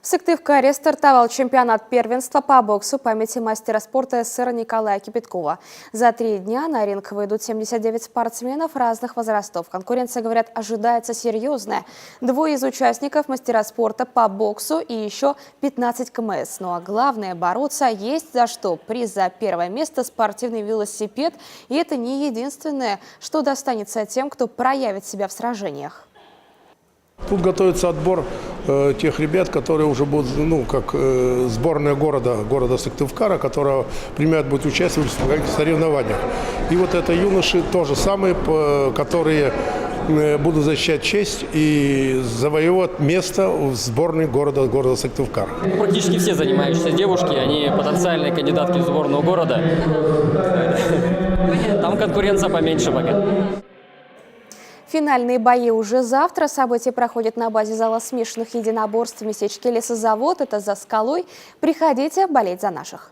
В Сыктывкаре стартовал чемпионат первенства по боксу памяти мастера спорта СССР Николая Кипяткова. За 3 дня на ринг выйдут 79 спортсменов разных возрастов. Конкуренция, говорят, ожидается серьезная. 2 из участников мастера спорта по боксу и еще 15 КМС. Ну а главное, бороться есть за что. Приз за 1-е место – спортивный велосипед. И это не единственное, что достанется тем, кто проявит себя в сражениях. Тут готовится отбор тех ребят, которые уже будут, как сборная города Сыктывкара, которая принимает будет участие в соревнованиях. И вот это юноши тоже самые, которые будут защищать честь и завоевывать место в сборной города Сыктывкар. Практически все занимающиеся девушки, они потенциальные кандидатки в сборную города. Там конкуренция поменьше пока. Финальные бои уже завтра. События проходят на базе зала смешанных единоборств в местечке Лесозавод. Это за Скалой. Приходите болеть за наших.